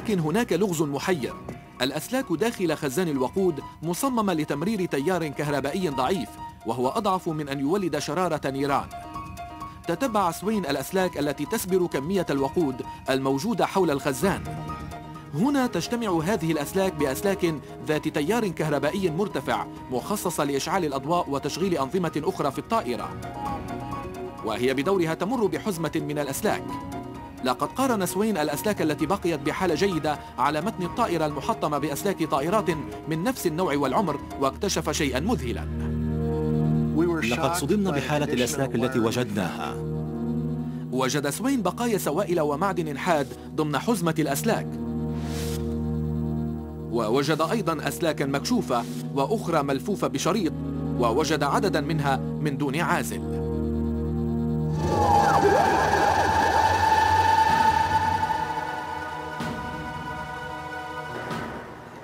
ولكن هناك لغز محير. الأسلاك داخل خزان الوقود مصممة لتمرير تيار كهربائي ضعيف، وهو أضعف من أن يولد شرارة نيران. تتبع سوين الأسلاك التي تسبر كمية الوقود الموجودة حول الخزان. هنا تجتمع هذه الأسلاك بأسلاك ذات تيار كهربائي مرتفع مخصصة لإشعال الأضواء وتشغيل أنظمة أخرى في الطائرة، وهي بدورها تمر بحزمة من الأسلاك. لقد قارن سوين الأسلاك التي بقيت بحالة جيدة على متن الطائرة المحطمة بأسلاك طائرات من نفس النوع والعمر، واكتشف شيئا مذهلا. لقد صدمنا بحالة الأسلاك التي وجدناها. وجد سوين بقايا سوائل ومعدن حاد ضمن حزمة الأسلاك، ووجد أيضا أسلاكا مكشوفة وأخرى ملفوفة بشريط، ووجد عددا منها من دون عازل.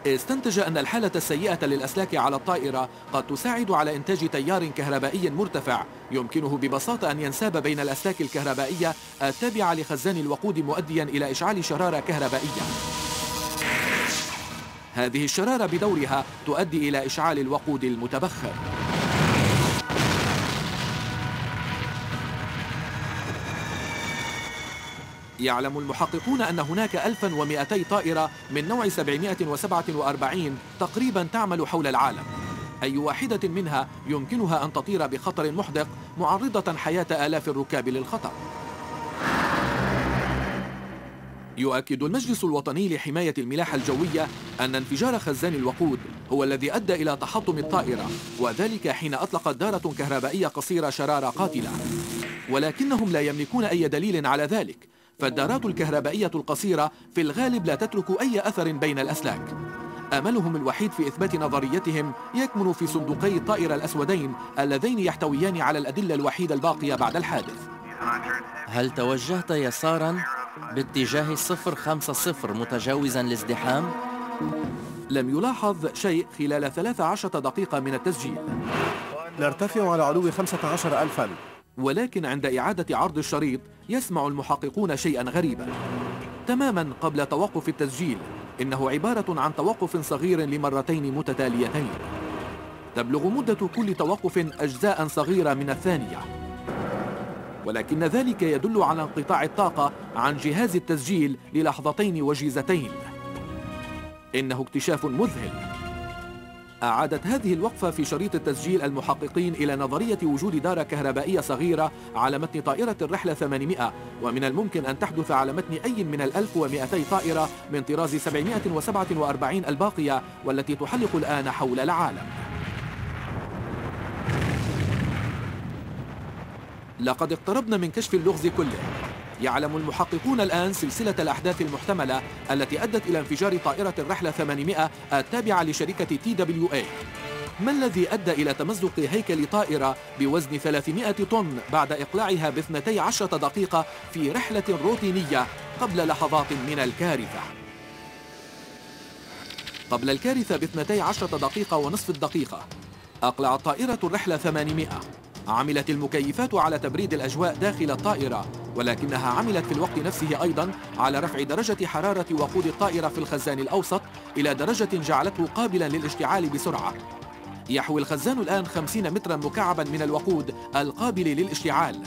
استنتج أن الحالة السيئة للأسلاك على الطائرة قد تساعد على إنتاج تيار كهربائي مرتفع يمكنه ببساطة أن ينساب بين الأسلاك الكهربائية التابعة لخزان الوقود، مؤديا إلى إشعال شرارة كهربائية. هذه الشرارة بدورها تؤدي إلى إشعال الوقود المتبخر. يعلم المحققون أن هناك 1200 طائرة من نوع 747 تقريبا تعمل حول العالم. أي واحدة منها يمكنها أن تطير بخطر محدق، معرضة حياة آلاف الركاب للخطر. يؤكد المجلس الوطني لحماية الملاحة الجوية أن انفجار خزان الوقود هو الذي أدى إلى تحطم الطائرة، وذلك حين أطلقت دارة كهربائية قصيرة شرارة قاتلة. ولكنهم لا يملكون أي دليل على ذلك، فالدارات الكهربائية القصيرة في الغالب لا تترك أي أثر بين الأسلاك. أملهم الوحيد في إثبات نظريتهم يكمن في صندوقي الطائرة الأسودين اللذين يحتويان على الأدلة الوحيدة الباقية بعد الحادث. هل توجهت يسارا باتجاه 050 متجاوزا الازدحام؟ لم يلاحظ شيء خلال 13 دقيقة من التسجيل. نرتفع على علو 15,000. ولكن عند إعادة عرض الشريط يسمع المحققون شيئا غريبا. تماما قبل توقف التسجيل، إنه عبارة عن توقف صغير لمرتين متتاليتين. تبلغ مدة كل توقف أجزاء صغيرة من الثانية، ولكن ذلك يدل على انقطاع الطاقة عن جهاز التسجيل للحظتين وجيزتين. إنه اكتشاف مذهل. أعادت هذه الوقفة في شريط التسجيل المحققين إلى نظرية وجود دارة كهربائية صغيرة على متن طائرة الرحلة 800، ومن الممكن أن تحدث على متن أي من 1200 طائرة من طراز 747 الباقية والتي تحلق الآن حول العالم. لقد اقتربنا من كشف اللغز كله. يعلم المحققون الآن سلسلة الأحداث المحتملة التي أدت إلى انفجار طائرة الرحلة 800 التابعة لشركة TWA. ما الذي أدى إلى تمزق هيكل طائرة بوزن 300 طن بعد إقلاعها ب12 دقيقة في رحلة روتينية قبل لحظات من الكارثة؟ قبل الكارثة ب12 دقيقة ونصف الدقيقة أقلعت طائرة الرحلة 800. عملت المكيفات على تبريد الأجواء داخل الطائرة، ولكنها عملت في الوقت نفسه أيضا على رفع درجة حرارة وقود الطائرة في الخزان الأوسط إلى درجة جعلته قابلا للاشتعال بسرعة. يحوي الخزان الآن 50 مترا مكعبا من الوقود القابل للاشتعال.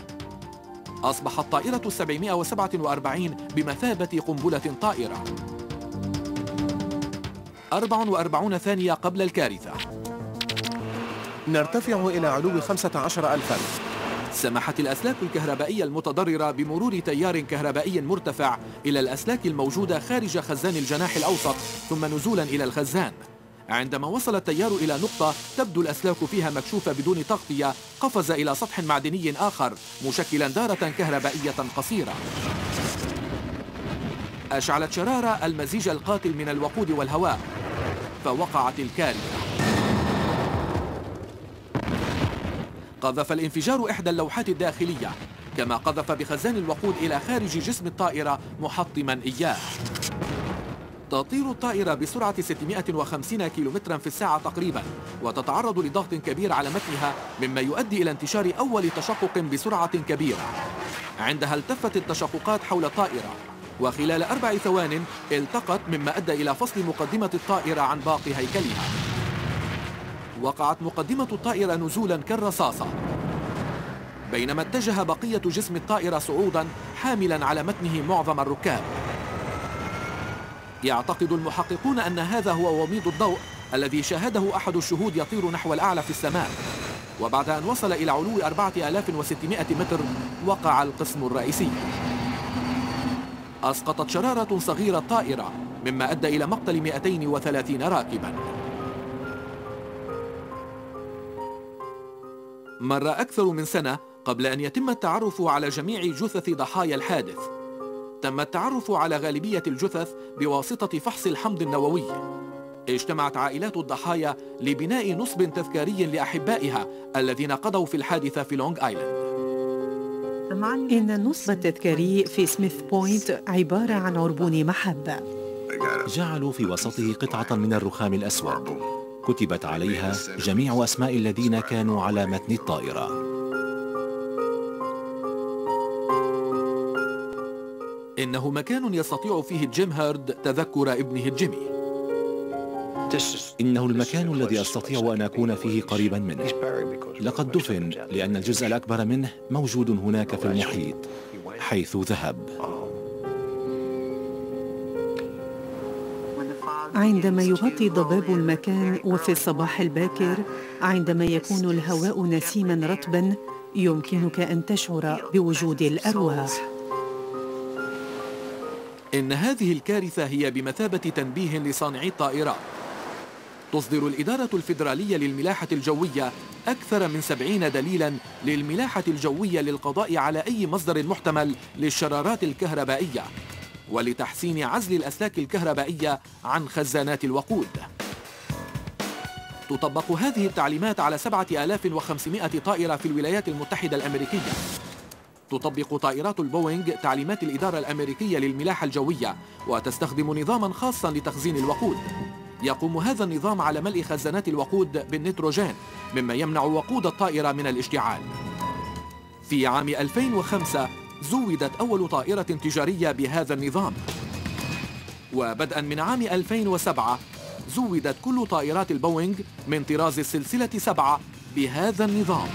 أصبحت طائرة 747 بمثابة قنبلة طائرة. 44 ثانية قبل الكارثة. نرتفع إلى علو 15,000. سمحت الأسلاك الكهربائية المتضررة بمرور تيار كهربائي مرتفع إلى الأسلاك الموجودة خارج خزان الجناح الأوسط، ثم نزولا إلى الخزان. عندما وصل التيار إلى نقطة تبدو الأسلاك فيها مكشوفة بدون تغطية، قفز إلى سطح معدني آخر مشكلا دارة كهربائية قصيرة. أشعلت شرارة المزيج القاتل من الوقود والهواء، فوقعت الكارثة. قذف الانفجار إحدى اللوحات الداخلية، كما قذف بخزان الوقود إلى خارج جسم الطائرة محطما إياه. تطير الطائرة بسرعة 650 كيلومترا في الساعة تقريبا، وتتعرض لضغط كبير على متنها مما يؤدي إلى انتشار أول تشقق بسرعة كبيرة. عندها التفت التشققات حول الطائرة، وخلال 4 ثوان التقت، مما أدى إلى فصل مقدمة الطائرة عن باقي هيكلها. وقعت مقدمة الطائرة نزولا كالرصاصة، بينما اتجه بقية جسم الطائرة صعودا حاملا على متنه معظم الركاب. يعتقد المحققون أن هذا هو وميض الضوء الذي شاهده أحد الشهود يطير نحو الأعلى في السماء، وبعد أن وصل إلى علو 4600 متر وقع القسم الرئيسي. أسقطت شرارة صغيرة الطائرة، مما أدى إلى مقتل 230 راكبا. مر أكثر من سنة قبل أن يتم التعرف على جميع جثث ضحايا الحادث. تم التعرف على غالبية الجثث بواسطة فحص الحمض النووي. اجتمعت عائلات الضحايا لبناء نصب تذكاري لأحبائها الذين قضوا في الحادثة في لونغ آيلاند. إن النصب التذكاري في سميث بوينت عبارة عن عربون محبة. جعلوا في وسطه قطعة من الرخام الأسود كتبت عليها جميع أسماء الذين كانوا على متن الطائرة. إنه مكان يستطيع فيه جيم هيرد تذكر ابنه جيمي. إنه المكان الذي أستطيع أن أكون فيه قريبا منه. لقد دفن لأن الجزء الأكبر منه موجود هناك في المحيط حيث ذهب. عندما يغطي ضباب المكان وفي الصباح الباكر عندما يكون الهواء نسيما رطبا يمكنك أن تشعر بوجود الأرواح. إن هذه الكارثة هي بمثابة تنبيه لصانعي الطائرات. تصدر الإدارة الفيدرالية للملاحة الجوية أكثر من 70 دليلا للملاحة الجوية للقضاء على أي مصدر محتمل للشرارات الكهربائية ولتحسين عزل الأسلاك الكهربائية عن خزانات الوقود. تطبق هذه التعليمات على 7500 طائرة في الولايات المتحدة الأمريكية. تطبق طائرات البوينغ تعليمات الإدارة الأمريكية للملاحة الجوية وتستخدم نظاما خاصا لتخزين الوقود. يقوم هذا النظام على ملء خزانات الوقود بالنيتروجين، مما يمنع وقود الطائرة من الاشتعال. في عام 2005 زودت أول طائرة تجارية بهذا النظام، وبدءا من عام 2007 زودت كل طائرات البوينغ من طراز السلسلة 7 بهذا النظام.